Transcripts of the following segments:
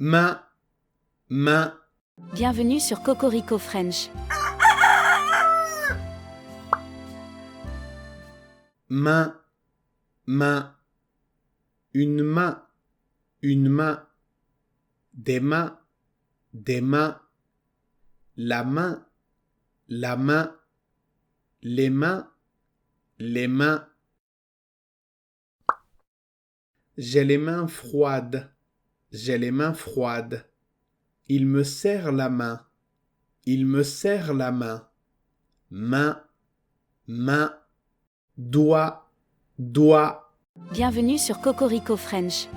main, main, Bienvenue sur Cocorico French. main, main, une main, une main, des mains, la main, les mains, les mains. J'ai les mains froides, j'ai les mains froides. Il me serre la main, il me serre la main. Main, main, doigt, doigt. Bienvenue sur Cocorico French.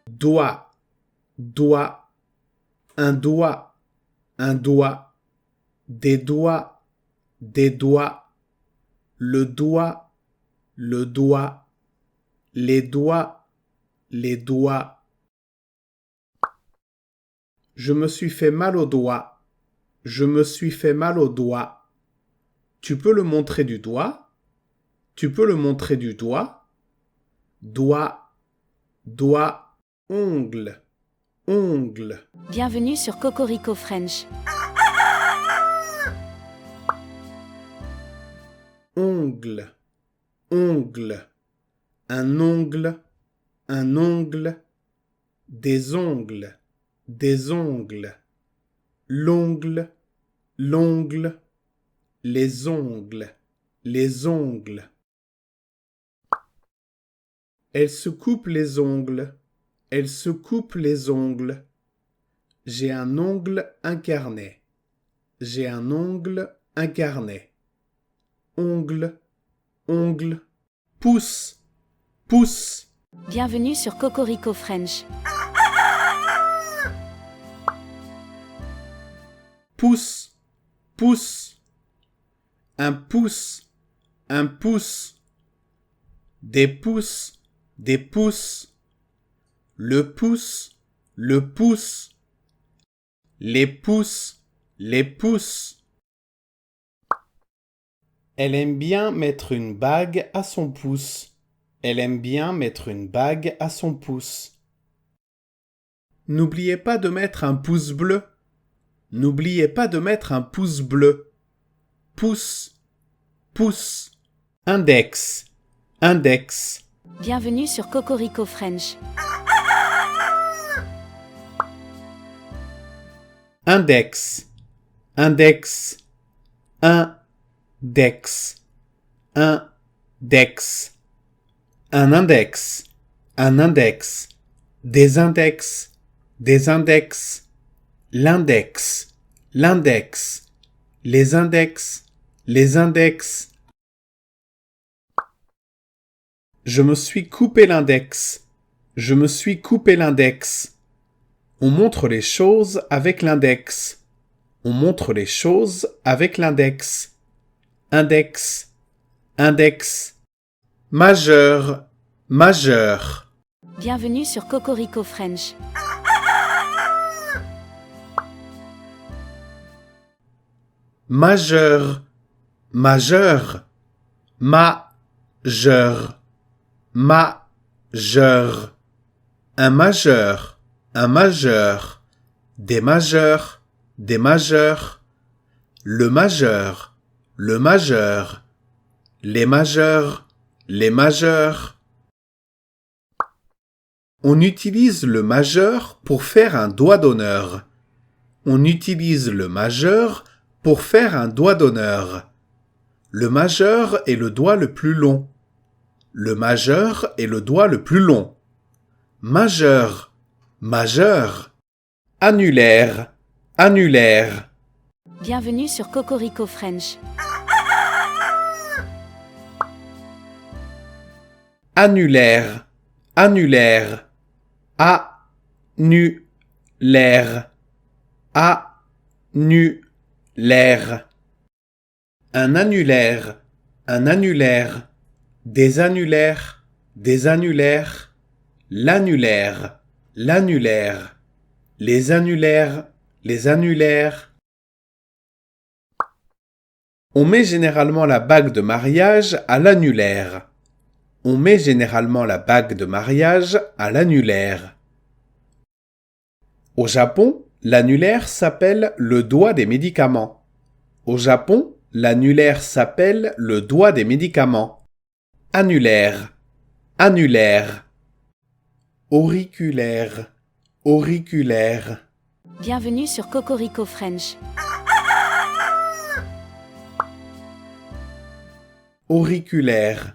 Doigt, doigt, un doigt, des doigts, le doigt, les doigts. Je me suis fait mal au doigt, je me suis fait mal au doigt. Tu peux le montrer du doigt? Tu peux le montrer du doigt? Doigt, doigt, ongle, ongle. Bienvenue sur Cocorico French. Ongle, ongle, un ongle, des ongles, l'ongle, les ongles. Elle se coupe les ongles, J'ai un ongle incarné, ongle, pouce, Bienvenue sur Cocorico French. pouce, un pouce, des pouces, le pouce, les pouces. Elle aime bien mettre une bague à son pouce. N'oubliez pas de mettre un pouce bleu. Pouce. Index. Bienvenue sur Cocorico French. Index. Un index. Un index. Des index. L'index. Les index. Je me suis coupé l'index. On montre les choses avec l'index. Index. Majeur. Bienvenue sur Cocorico French. Majeur. Un majeur. Des majeurs. Le majeur. Les majeurs. On utilise le majeur pour faire un doigt d'honneur. Le majeur est le doigt le plus long. Majeur. Annulaire. Bienvenue sur Cocorico French. Annulaire. Annulaire. Un annulaire. Des annulaires. L'annulaire. Les annulaires. On met généralement la bague de mariage à l'annulaire. On met généralement la bague de mariage à l'annulaire. Au Japon, l'annulaire s'appelle le doigt des médicaments. Au Japon, l'annulaire s'appelle le doigt des médicaments. Annulaire, annulaire. Auriculaire, auriculaire. Bienvenue sur Cocorico French. Auriculaire,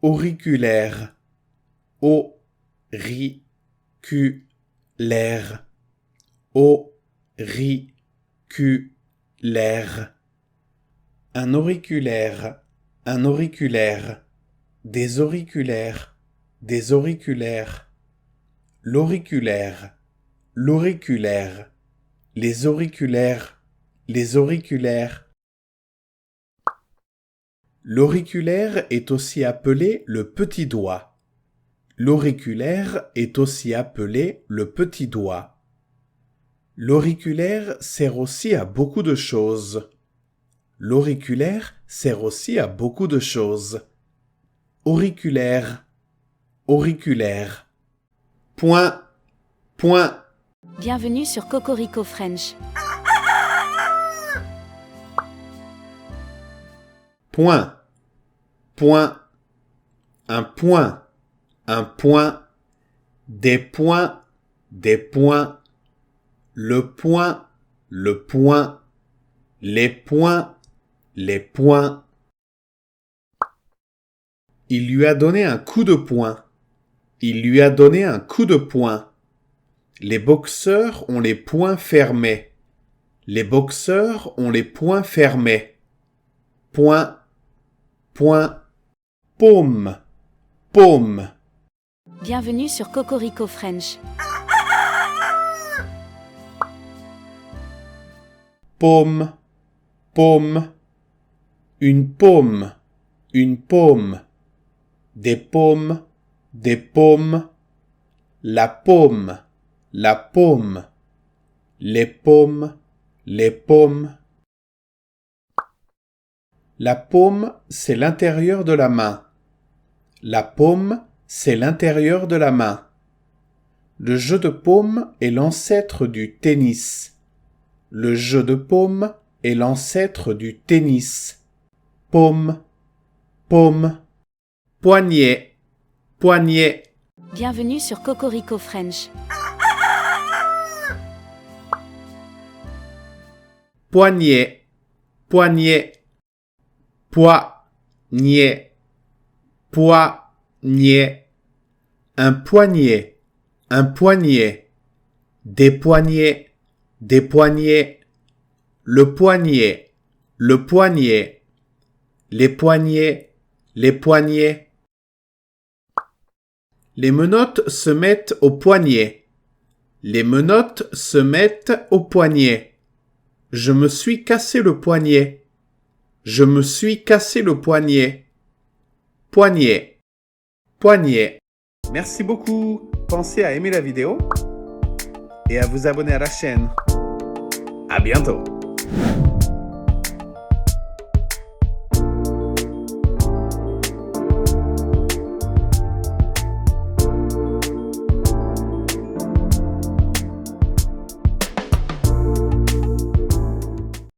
auriculaire. Auriculaire, auriculaire. Un auriculaire, un auriculaire. Des auriculaires, des auriculaires. L'auriculaire, l'auriculaire. Les auriculaires, les auriculaires. L'auriculaire est aussi appelé le petit doigt. L'auriculaire est aussi appelé le petit doigt. L'auriculaire sert aussi à beaucoup de choses. L'auriculaire sert aussi à beaucoup de choses. Auriculaire, auriculaire. Point, point. Bienvenue sur Cocorico French. Point, point. Un point, un point. Des points, des points. Le point, le point. Les points, les points. Il lui a donné un coup de poing. Il lui a donné un coup de poing. Les boxeurs ont les poings fermés. Les boxeurs ont les poings fermés. Point, point. Paume, paume. Bienvenue sur Cocorico French. Paume, paume. Une paume, une paume. Des paumes, des paumes. La paume, la paume. Les paumes, les paumes. La paume, c'est l'intérieur de la main. La paume, c'est l'intérieur de la main. Le jeu de paume est l'ancêtre du tennis. Le jeu de paume est l'ancêtre du tennis. Paume, paume. Poignet, poignet. Bienvenue sur Cocorico French. Poignet, poignet. Poignet, poignet. Un poignet, un poignet. Des poignets, des poignets. Le poignet, le poignet. Les poignets, les poignets. Les menottes se mettent au poignet. Les menottes se mettent au poignet. Je me suis cassé le poignet. Je me suis cassé le poignet. Poignet, poignet. Merci beaucoup. Pensez à aimer la vidéo et à vous abonner à la chaîne. À bientôt.